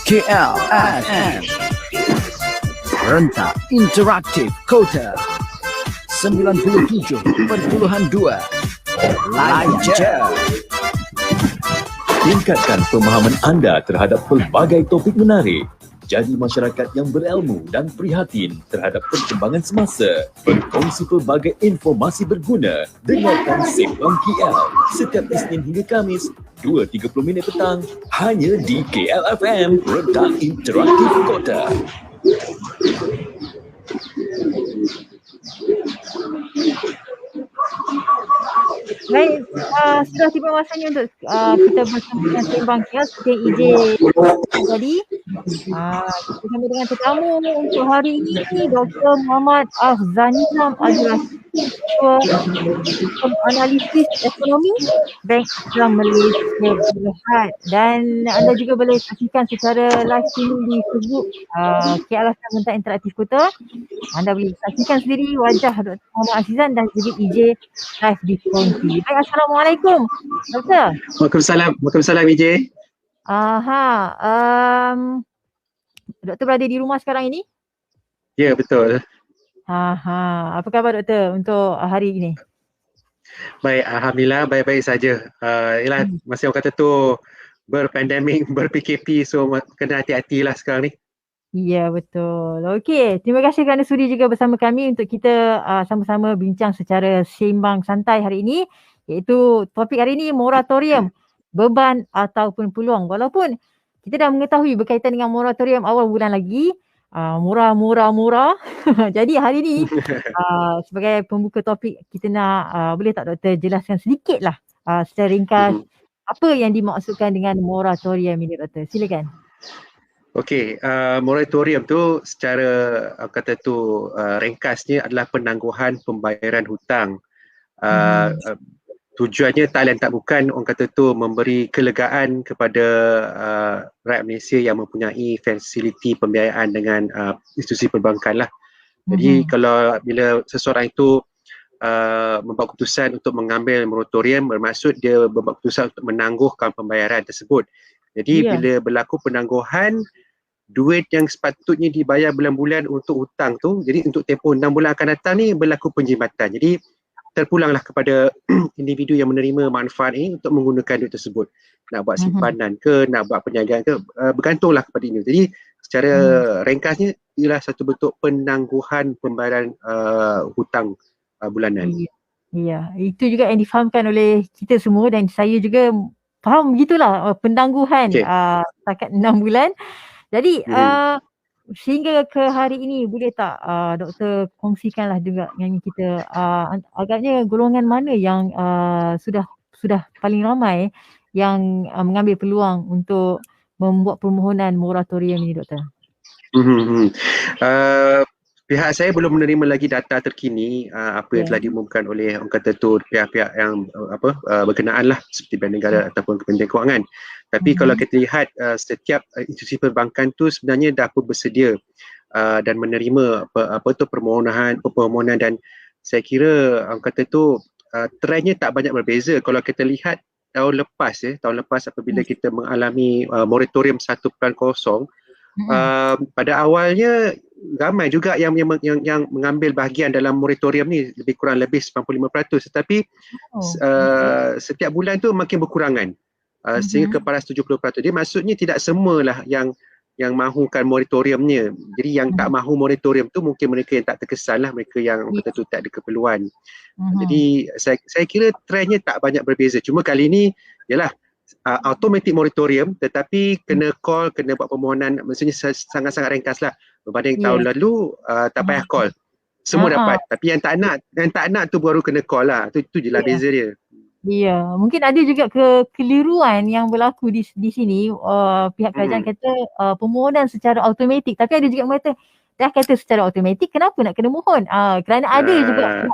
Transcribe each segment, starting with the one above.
KLFM Rentak Interaktif Kota 97.2 Layan je. Tingkatkan pemahaman anda terhadap pelbagai topik menarik. Jadi masyarakat yang berilmu dan prihatin terhadap perkembangan semasa. Berkongsi pelbagai informasi berguna. Dengarkan Sembang KL setiap Isnin hingga Khamis 2.30 petang hanya di KLFM Rentak Interaktif Kota. Baik, sudah tiba masanya untuk kita bersama dengan Sembang KL seperti yang EJ tadi. Kita bersama dengan tetamu untuk hari ini, Dr. Muhammad Afzanizam Abdul Analisis Ekonomi Bank Islam Malaysia Berhad. Dan anda juga boleh saksikan secara live streaming di Facebook KLFM Rentak Interaktif Kota. Anda boleh saksikan sendiri wajah Dr. Muhammad Azizan dan juga EJ live di Konti. Baik, Assalamualaikum Doktor. Waalaikumsalam EJ. Doktor berada di rumah sekarang ini? Ya, betul. Apa khabar doktor untuk hari ini? Baik, alhamdulillah baik-baik saja. Masih orang kata tu berpandemik, ber-PKP, so kena hati-hatilah sekarang ni. Ya, betul. Okey, terima kasih kerana sudi juga bersama kami untuk kita sama-sama bincang secara sembang santai hari ini, iaitu topik hari ini moratorium, beban ataupun peluang. Walaupun kita dah mengetahui berkaitan dengan moratorium awal bulan lagi, murah. Jadi hari ini sebagai pembuka topik, kita nak boleh tak doktor jelaskan sedikit lah secara ringkas apa yang dimaksudkan dengan moratorium ini doktor? Silakan. Okey, moratorium tu secara kata tu ringkasnya adalah penangguhan pembayaran hutang. Tujuannya tak lain tak bukan orang kata tu memberi kelegaan kepada rakyat Malaysia yang mempunyai fasiliti pembiayaan dengan institusi perbankan lah. Jadi kalau bila seseorang itu membuat keputusan untuk mengambil moratorium, bermaksud dia membuat keputusan untuk menangguhkan pembayaran tersebut. Jadi bila berlaku penangguhan, duit yang sepatutnya dibayar bulan-bulan untuk hutang tu, jadi untuk tempoh 6 bulan akan datang ni berlaku penjimatan. Jadi terpulanglah kepada individu yang menerima manfaat ini untuk menggunakan duit tersebut. Nak buat simpanan ke, nak buat perniagaan ke, bergantunglah kepada ini. Jadi secara ringkasnya ialah satu bentuk penangguhan pembayaran hutang bulanan. Ya, itu juga yang difahamkan oleh kita semua dan saya juga faham begitulah penangguhan setakat 6 bulan. Jadi sehingga ke hari ini boleh tak doktor kongsikanlah juga dengan kita agaknya golongan mana yang sudah paling ramai yang mengambil peluang untuk membuat permohonan moratorium ini doktor? Pihak saya belum menerima lagi data terkini apa yang telah diumumkan oleh orang kata tu pihak-pihak yang berkenaan lah seperti Bank Negara ataupun Kementerian Kewangan. Tapi kalau kita lihat setiap institusi perbankan tu sebenarnya dah pun bersedia dan menerima permohonan dan saya kira orang kata tu trendnya tak banyak berbeza. Kalau kita lihat tahun lepas apabila kita mengalami moratorium 1.0, pada awalnya ramai juga yang mengambil bahagian dalam moratorium ni, lebih 95%, tetapi setiap bulan tu makin berkurangan sehingga kepada 70%. Jadi maksudnya tidak semualah yang mahukan moratoriumnya. Jadi yang tak mahu moratorium tu mungkin mereka yang tak terkesan lah, mereka yang kata tu tak ada keperluan. Jadi saya kira trendnya tak banyak berbeza. Cuma kali ni ialah automatic moratorium, tetapi kena call, kena buat permohonan, maksudnya sangat-sangat ringkas lah. Berbanding tahun lalu tak payah call, semua dapat. Tapi yang tak nak tu baru kena call lah. Tu je lah beza dia. Ya, mungkin ada juga kekeliruan yang berlaku di sini. Pihak kerajaan kata permohonan secara automatik, tapi ada juga mengata dah kata secara automatik, kenapa nak kena mohon? Kerana ada juga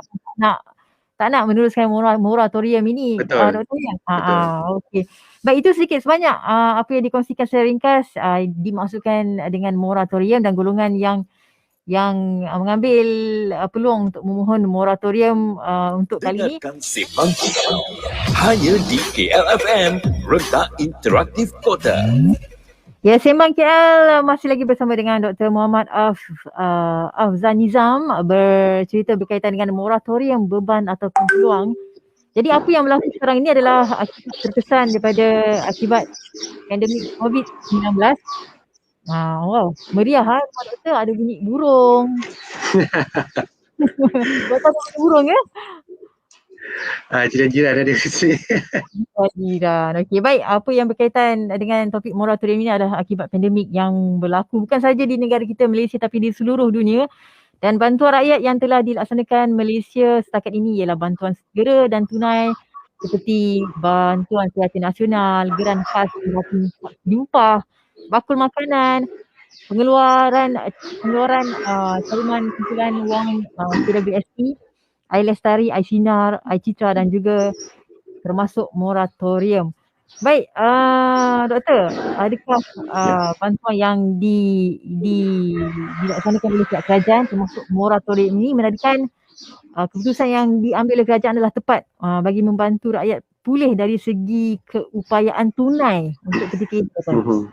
tak nak meneruskan moratorium ini. Betul. Okey. Baik, itu sedikit sebanyak apa yang dikongsikan secara ringkas dimaksudkan dengan moratorium dan golongan yang mengambil peluang untuk memohon moratorium untuk kali ini. Dengarkan Sembang KL hanya di KLFM Renta Interaktif Kota. Ya, Sembang KL masih lagi bersama dengan Dr. Muhammad Afzal Nizam bercerita berkaitan dengan moratorium beban ataupun peluang. Jadi apa yang berlaku sekarang ini adalah akibat terkesan daripada akibat pandemik COVID-19. Wow, meriah Pak Doktor, ada bunyi burung. Doktor ada bunyi burung ya? Jiran-jiran ada di sini. Jiran. Okey, baik. Apa yang berkaitan dengan topik moratorium ini adalah akibat pandemik yang berlaku bukan saja di negara kita Malaysia tapi di seluruh dunia. Dan bantuan rakyat yang telah dilaksanakan Malaysia setakat ini ialah bantuan segera dan tunai seperti bantuan kesihatan nasional, geran khas subsidi upah, bakul makanan, pengeluaran cadangan kumpulan wang KWSP, Air Lestari, Air Sinar, Air Citra dan juga termasuk moratorium. Baik, Doktor, adakah bantuan yang dilaksanakan oleh pihak kerajaan termasuk moratorium ini menandakan keputusan yang diambil oleh kerajaan adalah tepat bagi membantu rakyat pulih dari segi keupayaan tunai untuk ketika ini, Doktor?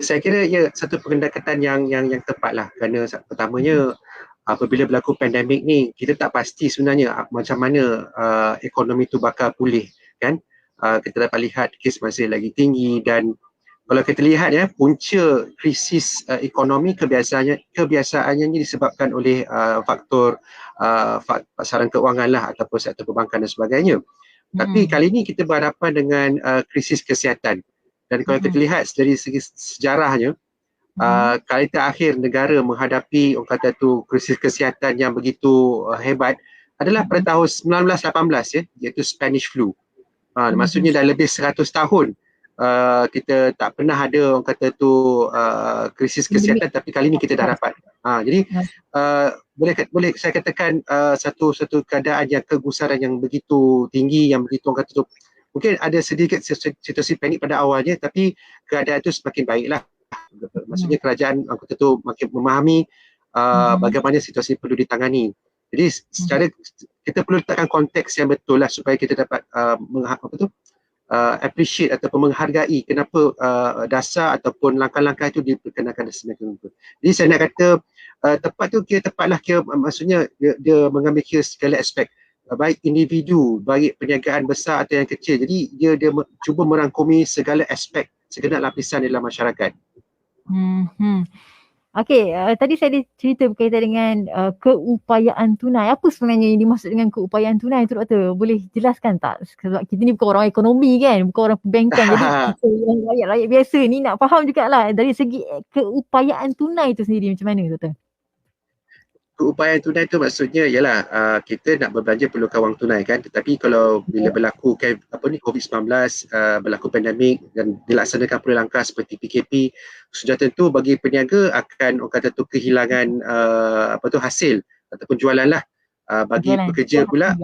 Saya kira ya satu pendekatan yang tepat lah, kerana pertamanya apabila berlaku pandemik ni kita tak pasti sebenarnya macam mana ekonomi tu bakal pulih kan. Kita dapat lihat kes masih lagi tinggi dan kalau kita lihat ya punca krisis ekonomi kebiasaannya ni disebabkan oleh faktor pasaran keuangan lah ataupun sektor perbankan dan sebagainya. Tapi kali ni kita berhadapan dengan krisis kesihatan. Dan kalau kita lihat dari segi sejarahnya, kali terakhir negara menghadapi orang kata tu krisis kesihatan yang begitu hebat adalah pada tahun 1918 ya, iaitu Spanish flu. Maksudnya dah lebih 100 tahun kita tak pernah ada orang kata tu krisis kesihatan, tapi kali ni kita dah dapat. Jadi boleh saya katakan satu keadaan yang kegusaran yang begitu tinggi, yang begitu orang kata tu mungkin ada sedikit situasi panik pada awalnya, tapi keadaan itu semakin baiklah. Maksudnya kerajaan orang kata tu makin memahami bagaimana situasi perlu ditangani. Jadi secara kita perlu letakkan konteks yang betul lah supaya kita dapat appreciate ataupun menghargai kenapa dasar ataupun langkah-langkah itu diperkenalkan sedemikian rupa. Jadi saya nak kata tepat tu tepatlah maksudnya dia mengambil kira segala aspek, baik individu, baik perniagaan besar atau yang kecil. Jadi dia cuba merangkumi segala aspek, segenap lapisan dalam masyarakat. Okey, tadi saya ada cerita berkaitan dengan keupayaan tunai. Apa sebenarnya yang dimaksud dengan keupayaan tunai tu, Doktor? Boleh jelaskan tak? Sebab kita ni bukan orang ekonomi kan, bukan orang perbankan. Jadi kita yang rakyat biasa ni nak faham jugalah dari segi keupayaan tunai tu sendiri macam mana, Doktor? Keupayaan tunai tu maksudnya ialah kita nak berbelanja perlukan wang tunai kan, tetapi kalau bila berlaku COVID-19, berlaku pandemik dan dilaksanakan pula langkah seperti PKP, sudah tentu bagi peniaga akan orang kata tu kehilangan hasil ataupun jualan lah. Bagi pekerja pula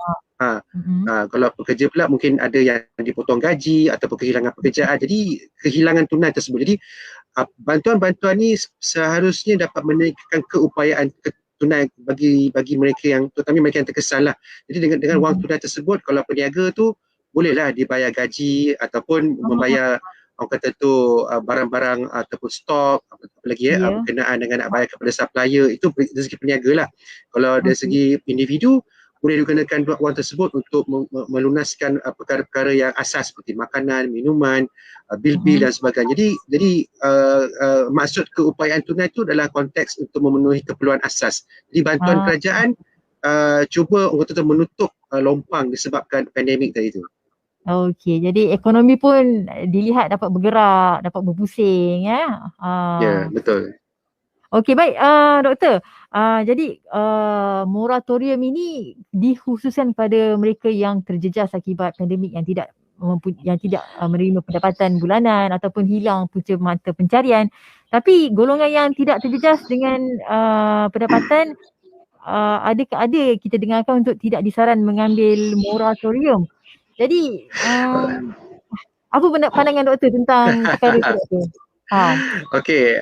kalau pekerja pula mungkin ada yang dipotong gaji ataupun kehilangan pekerjaan, jadi kehilangan tunai tersebut. Jadi bantuan-bantuan ni seharusnya dapat menaikkan keupayaan tunai bagi mereka yang, terutama mereka yang terkesan lah. Jadi dengan wang tunai tersebut, kalau peniaga tu bolehlah dibayar gaji ataupun membayar orang kata tu barang-barang ataupun stok, apa lagi berkenaan dengan nak bayar kepada supplier, itu dari segi peniaga lah. Kalau dari segi individu, boleh digunakan wang tersebut untuk melunaskan perkara-perkara yang asas seperti makanan, minuman, bil-bil dan sebagainya. Jadi maksud keupayaan tunai itu adalah konteks untuk memenuhi keperluan asas. Jadi bantuan kerajaan cuba untuk menutup lompang disebabkan pandemik tadi itu. Okey, jadi ekonomi pun dilihat dapat bergerak, dapat berpusing ya. Ya, betul. Okey, baik Doktor. Jadi moratorium ini dikhususkan pada mereka yang terjejas akibat pandemik yang tidak menerima pendapatan bulanan ataupun hilang punca mata pencarian. Tapi golongan yang tidak terjejas dengan pendapatan ada kita dengarkan untuk tidak disaran mengambil moratorium. Jadi apa pandangan Doktor tentang perkara itu, Doktor? Okey,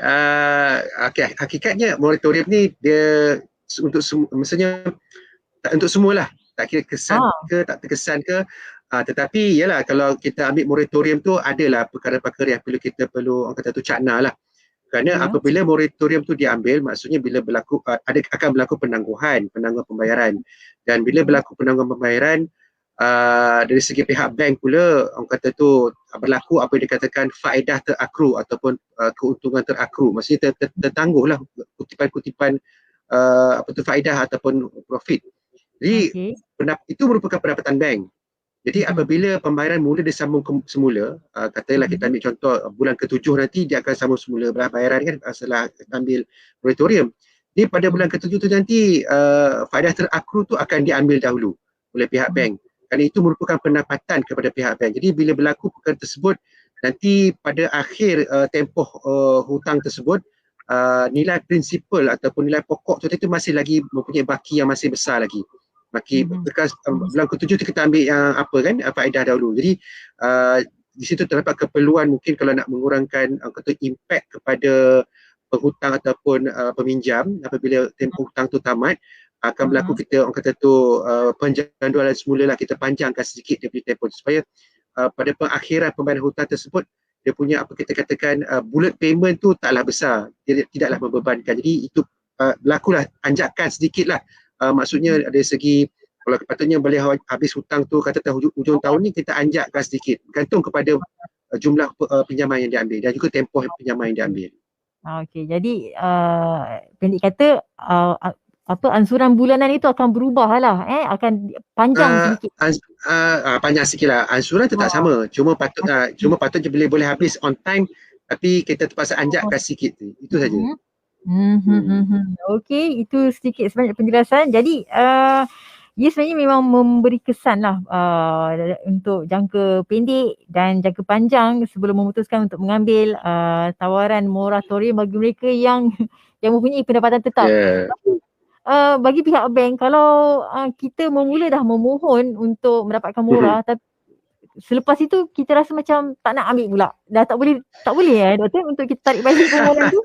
hakikatnya moratorium ni dia untuk maksudnya untuk semualah, tak kira kesan ke tak terkesan ke, Tetapi yalah, kalau kita ambil moratorium tu adalah perkara-perkara yang kita perlu orang kata tu cakna lah. Kerana Ya. apabila moratorium tu diambil, maksudnya bila berlaku akan berlaku penangguhan pembayaran. Dan bila berlaku penangguhan pembayaran, dari segi pihak bank pula orang kata tu berlaku apa yang dikatakan faedah terakru ataupun keuntungan terakru. Maksudnya tertangguhlah kutipan-kutipan faedah ataupun profit. Jadi itu merupakan pendapatan bank. Jadi apabila pembayaran mula disambung semula, katakanlah kita ambil contoh bulan ke-7 nanti dia akan sambung semula bayaran kan setelah ambil moratorium. Jadi pada bulan ke-7 tu nanti faedah terakru tu akan diambil dahulu oleh pihak bank. Kerana itu merupakan pendapatan kepada pihak bank. Jadi bila berlaku perkara tersebut, nanti pada akhir tempoh hutang tersebut, nilai prinsipal ataupun nilai pokok tu masih lagi mempunyai baki yang masih besar lagi. Bekas bulan ke-7 tu kita ambil yang faedah dahulu. Jadi di situ terdapat keperluan mungkin kalau nak mengurangkan impact kepada penghutang ataupun peminjam apabila tempoh hutang tu tamat, akan berlaku kita orang kata tu penjadualan semula lah, kita panjangkan sedikit dia punya tempoh supaya pada pengakhiran pembayaran hutang tersebut dia punya apa kita katakan bullet payment tu taklah besar, dia tidaklah membebankan. Jadi itu berlakulah anjakan sedikit lah. Maksudnya dari segi kalau patutnya boleh habis hutang tu kata hujung tahun ni kita anjakkan sedikit bergantung kepada jumlah pinjaman yang diambil dan juga tempoh pinjaman yang diambil. Okey, jadi pendek kata ansuran bulanan itu akan berubah lah, akan panjang sedikit. Panjang sikit lah. Ansuran tetap sama, cuma patutnya boleh habis on time, tapi kita terpaksa anjakkan sikit tu. Itu saja. Okey, itu sedikit sebanyak penjelasan. Jadi ia sebenarnya memang memberi kesan lah untuk jangka pendek dan jangka panjang sebelum memutuskan untuk mengambil tawaran moratorium bagi mereka yang mempunyai pendapatan tetap. Bagi pihak bank, kalau kita memula dah memohon untuk mendapatkan murah, tapi selepas itu kita rasa macam tak nak ambil pula. Dah tak boleh doktor untuk kita tarik balik permohonan tu.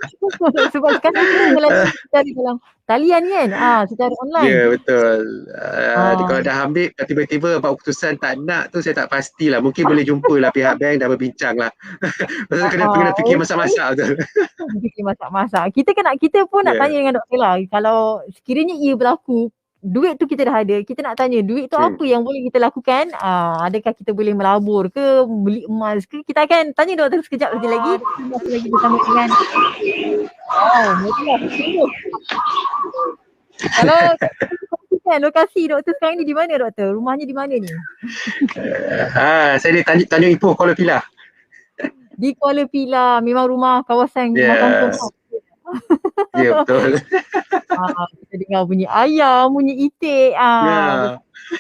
Sebab sekarang kita melalui cari dalam talian kan, secara online. Ya, betul. Kalau dah ambil tiba-tiba buat keputusan tak nak tu, saya tak pastilah. Mungkin boleh jumpa lah pihak bank dan berbincang lah. Pasal kena fikir masak-masak tu. Fikir masak-masak. Kita pun nak tanya dengan doktor lah. Kalau sekiranya ia berlaku, duit tu kita dah ada, kita nak tanya duit tu apa yang boleh kita lakukan, adakah kita boleh melabur ke, beli emas ke, kita akan tanya doktor sekejap lagi. Masih lagi bersama dengan kalau kan lokasi doktor sekarang ni di mana doktor? Rumahnya di mana ni? Saya di Tanjung Ipoh, Kuala Pilah. Di Kuala Pilah, memang rumah kawasan kampung. Ya, betul. Kita dengar bunyi ayam, bunyi itik.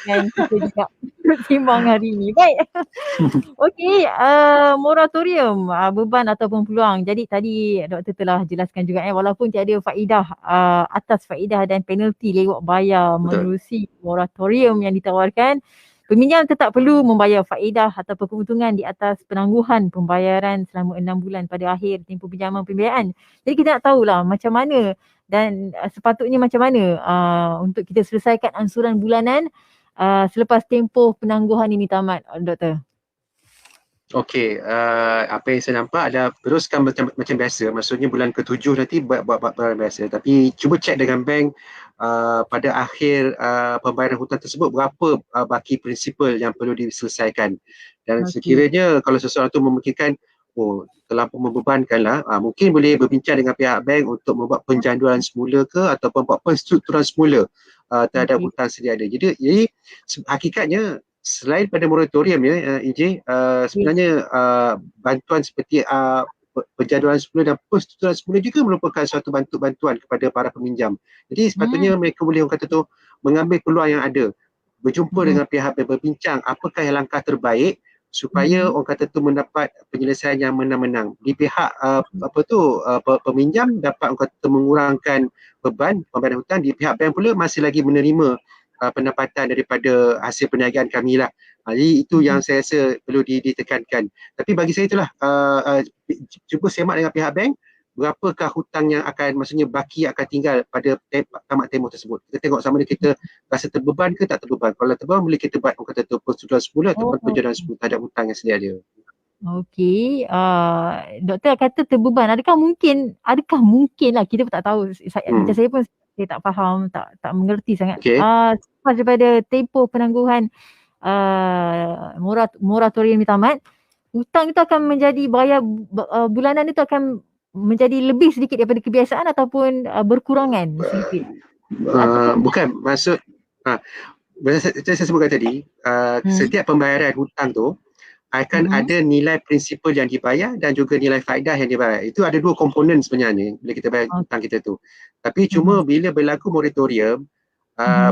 Dan kita juga sembang hari ni. Baik. Okey, moratorium, beban ataupun peluang. Jadi tadi doktor telah jelaskan juga walaupun tiada faedah atas faedah dan penalti lewat bayar menerusi moratorium yang ditawarkan, peminjam tetap perlu membayar faedah ataupun keuntungan di atas penangguhan pembayaran selama 6 bulan pada akhir tempoh pinjaman pembiayaan. Jadi kita nak tahulah macam mana dan sepatutnya macam mana untuk kita selesaikan ansuran bulanan selepas tempoh penangguhan ini tamat, doktor. Okey, apa yang saya nampak adalah teruskan macam biasa. Maksudnya bulan ke-7 nanti buat biasa. Tapi cuba cek dengan bank pada akhir pembayaran hutang tersebut berapa baki prinsipal yang perlu diselesaikan. Dan sekiranya kalau seseorang tu memikirkan terlampau membebankan lah, mungkin boleh berbincang dengan pihak bank untuk membuat penjadualan semula ke ataupun buat penstrukturan semula terhadap hutang sedia ada. Jadi hakikatnya selain pada moratorium sebenarnya bantuan seperti penjadualan semula dan penstrukturan semula juga merupakan suatu bantuan kepada para peminjam. Jadi sepatutnya mereka boleh orang kata tu mengambil peluang yang ada, berjumpa dengan pihak bank, berbincang apakah yang langkah terbaik supaya orang kata tu mendapat penyelesaian yang menang-menang. Di pihak peminjam dapat orang kata mengurangkan beban pembayaran hutang, di pihak bank pula masih lagi menerima pendapatan daripada hasil perniagaan kami lah. Jadi itu yang saya rasa perlu ditekankan. Tapi bagi saya itulah, cuba semak dengan pihak bank, berapakah hutang yang akan, maksudnya baki akan tinggal pada tamat tempoh tersebut. Kita tengok sama ada kita rasa terbeban ke tak terbeban. Kalau terbeban boleh kita buat orang kata tu persetujuan semula ataupun penjodohan semula terhadap hutang yang sedia ada. Okey, doktor kata terbeban. Adakah mungkin lah, kita pun tak tahu. Macam saya pun saya tak faham, tak mengerti sangat. Okey. Selepas daripada tempoh penangguhan moratorium ni tamat, hutang itu akan menjadi bayar bulanan itu akan menjadi lebih sedikit daripada kebiasaan ataupun berkurangan sedikit. Bukan, maksud saya sebutkan tadi, setiap pembayaran hutang tu akan ada nilai prinsipal yang dibayar dan juga nilai faedah yang dibayar. Itu ada dua komponen sebenarnya bila kita bayar hutang kita tu. Tapi cuma bila berlaku moratorium,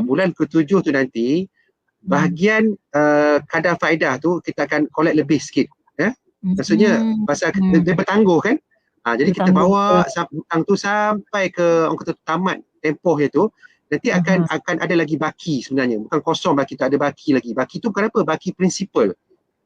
bulan ke-7 tu nanti, bahagian kadar faedah tu kita akan collect lebih sikit. Maksudnya pasal dia bertangguh kan. Jadi kita bawa hutang tu sampai ke orang kata tamat tempoh itu, nanti akan ada lagi baki sebenarnya. Bukan kosong baki, tak ada baki lagi. Baki tu kenapa? Baki prinsipal.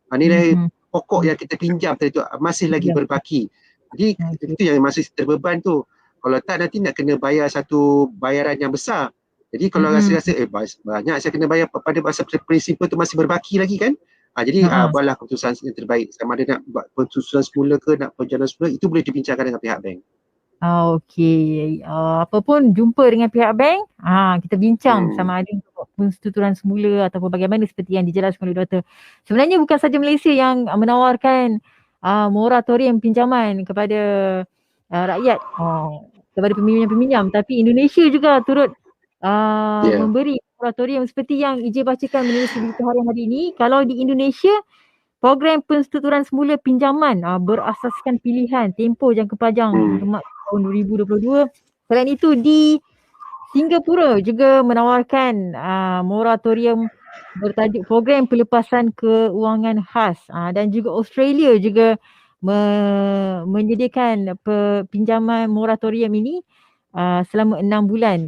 Nilai pokok yang kita pinjam tadi tu masih lagi berbaki. Jadi itu yang masih terbeban tu. Kalau tak nanti nak kena bayar satu bayaran yang besar. Jadi kalau rasa-rasa banyak saya kena bayar pada pasal prinsipal tu masih berbaki lagi kan. Jadi buatlah keputusan yang terbaik. Sama ada nak buat pensusunan semula ke nak penjalanan semula, itu boleh dibincangkan dengan pihak bank. Okey. Apa pun jumpa dengan pihak bank, kita bincang sama ada untuk pensuturan semula ataupun bagaimana seperti yang dijelaskan oleh doktor. Sebenarnya bukan saja Malaysia yang menawarkan moratorium pinjaman kepada rakyat, kepada peminjam-peminjam, tapi Indonesia juga turut memberi moratorium seperti yang EJ bacakan melalui berita harian hari ini. Kalau di Indonesia, program pensuturan semula pinjaman berasaskan pilihan tempoh jangka panjang tahun 2022. Selain itu di Singapura juga menawarkan moratorium bertajuk program pelepasan keuangan khas, dan juga Australia juga menyediakan pinjaman moratorium ini selama 6 bulan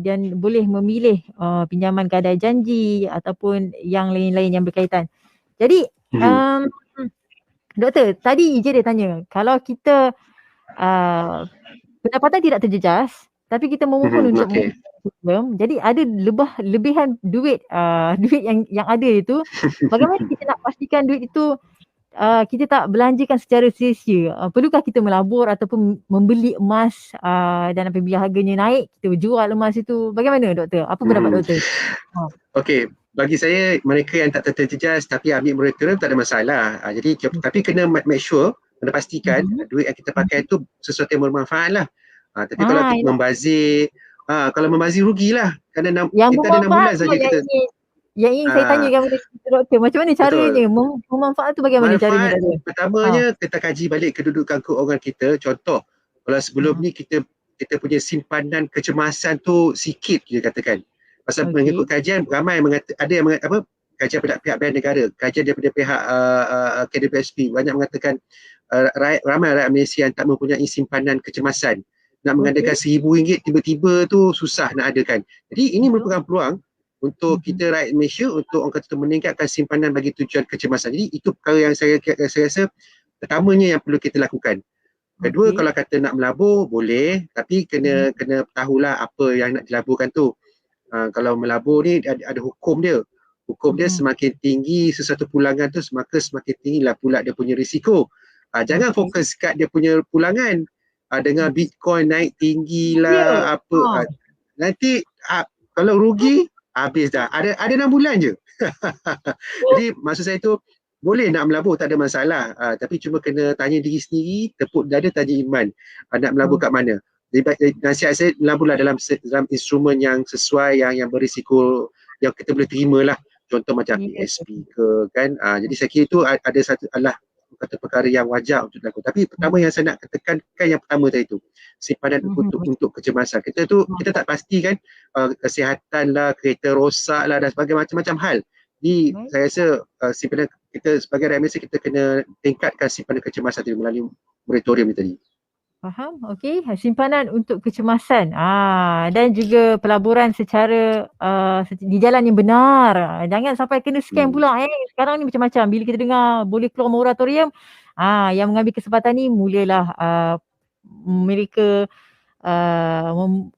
dan boleh memilih pinjaman gadai janji ataupun yang lain-lain yang berkaitan. Jadi doktor, tadi EJ dia tanya, kalau kita pendapatan tidak terjejas tapi kita memohon untuk moratorium, jadi ada lebihan duit yang ada itu, bagaimana kita nak pastikan duit itu kita tak belanjakan secara sia-sia? Perlukah kita melabur ataupun membeli emas dan apabila harganya naik kita jual emas itu? Bagaimana doktor? Apa pendapat doktor? Okey, bagi saya mereka yang tak terjejas tapi ambil moratorium tak ada masalah. Jadi tapi kena make sure, kena pastikan duit yang kita pakai itu sesuatu yang bermanfaat lah. Tapi kalau kita membazir, kalau membazir rugilah. Kerana kita ada 6 bulan saja kita. Yang ingin saya tanyakan kepada doktor, macam mana caranya memanfaat tu, bagaimana caranya doktor? Pertamanya kita kaji balik kedudukan keuangan kita. Contoh, kalau sebelum ni kita punya simpanan kecemasan tu sikit kita katakan. Pasal mengikut kajian ramai ada yang kajian daripada pihak Bank Negara, kajian daripada pihak KDPSP banyak mengatakan ramai rakyat Malaysia yang tak mempunyai simpanan kecemasan. Nak mengadakan RM1,000 tiba-tiba tu susah nak adakan. Jadi ini merupakan peluang untuk kita rakyat Malaysia untuk orang kata meningkatkan simpanan bagi tujuan kecemasan. Jadi itu perkara yang saya rasa pertamanya yang perlu kita lakukan. Kedua, kalau kata nak melabur boleh, tapi kena tahulah apa yang nak dilaburkan tu. Kalau melabur ni ada hukum dia. Hukum dia semakin tinggi sesuatu pulangan tu maka semakin tinggilah pula dia punya risiko. Jangan fokus kat dia punya pulangan. Dengan Bitcoin naik tinggilah nanti kalau rugi habis dah. Ada 6 bulan je. Jadi maksud saya tu boleh nak melabur tak ada masalah. Tapi cuma kena tanya diri sendiri, tepuk dada tanya iman. Nak melabur kat mana? Nasihat saya melaburlah dalam instrumen yang sesuai, yang berisiko yang kita boleh terima lah. Contoh macam PSP ke kan. Jadi saya kira itu ada satu kata perkara yang wajar untuk dilakukan. Tapi pertama yang saya nak tekankan yang pertama tadi tu, simpanan untuk kecemasan. Kita tak pastikan kesihatan lah, kereta rosak lah dan sebagainya, macam-macam hal. Jadi saya rasa simpanan kita sebagai rakyat Malaysia kita kena tingkatkan simpanan kecemasan tadi melalui moratorium ni tadi. Faham? Okey, simpanan untuk kecemasan dan juga pelaburan secara di jalan yang benar. Jangan sampai kena scam pula. Sekarang ni macam-macam. Bila kita dengar boleh keluar moratorium, yang mengambil kesempatan ni mulalah mereka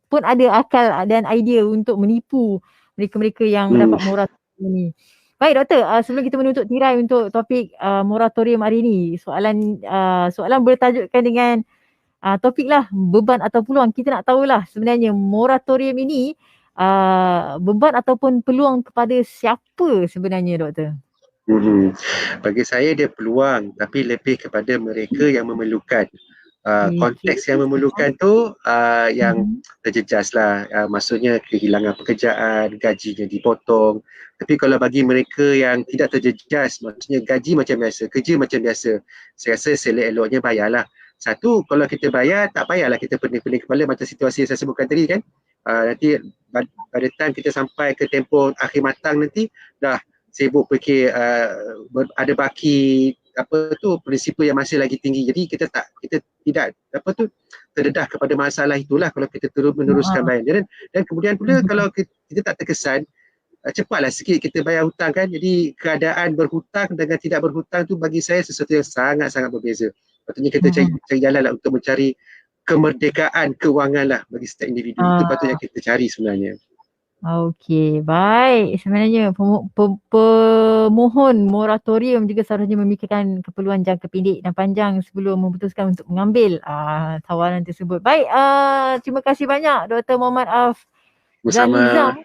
pun ada akal dan idea untuk menipu mereka-mereka yang mendapat moratorium ni. Baik doktor, sebelum kita menutup tirai untuk topik moratorium hari ini, soalan bertajukkan dengan topik lah beban atau peluang. Kita nak tahulah sebenarnya moratorium ini beban ataupun peluang kepada siapa sebenarnya doktor? Bagi saya dia peluang, tapi lebih kepada mereka yang memerlukan. Konteks yang memerlukan tu yang terjejas lah, maksudnya kehilangan pekerjaan, gajinya dipotong. Tapi kalau bagi mereka yang tidak terjejas, maksudnya gaji macam biasa, kerja macam biasa, saya rasa selok-eloknya bayarlah. Satu, kalau kita bayar, tak payahlah kita pening-pening kepala macam situasi yang saya sebutkan tadi kan. Nanti pada time kita sampai ke tempoh akhir matang nanti, dah sibuk fikir ada baki prinsipal yang masih lagi tinggi. Jadi kita tidak terdedah kepada masalah itulah kalau kita terus meneruskan bayar. Dan kemudian pula kalau kita tak terkesan, cepatlah sikit kita bayar hutang kan. Jadi keadaan berhutang dengan tidak berhutang tu bagi saya sesuatu yang sangat-sangat berbeza. Patutnya kita cari jalan lah untuk mencari kemerdekaan kewangan lah bagi setiap individu. Itu patutnya kita cari sebenarnya. Okey, baik. Sebenarnya pemohon moratorium juga seharusnya memikirkan keperluan jangka pendek dan panjang sebelum memutuskan untuk mengambil tawaran tersebut. Baik, terima kasih banyak Dr. Muhammad Af Zanizam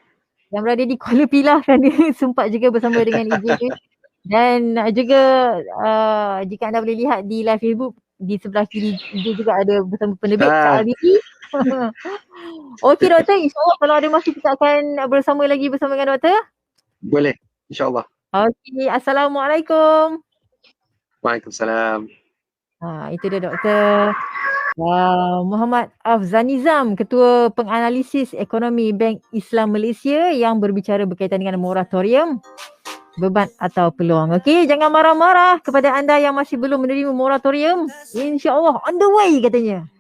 yang berada di Kuala Pilah kerana sempat juga bersama dengan ibunya. Dan juga jika anda boleh lihat di live Facebook, di sebelah kiri ibu juga ada bersama penerbit Kak Albibi. Okey doktor, insyaAllah kalau ada masa kita akan bersama dengan doktor. Boleh, insyaAllah. Okey, Assalamualaikum. Waalaikumsalam. Itu dia Dr. Muhammad Af Zanizam, Ketua Penganalisis Ekonomi Bank Islam Malaysia yang berbicara berkaitan dengan moratorium, beban atau peluang. Okey, jangan marah-marah kepada anda yang masih belum menerima moratorium. InsyaAllah on the way katanya.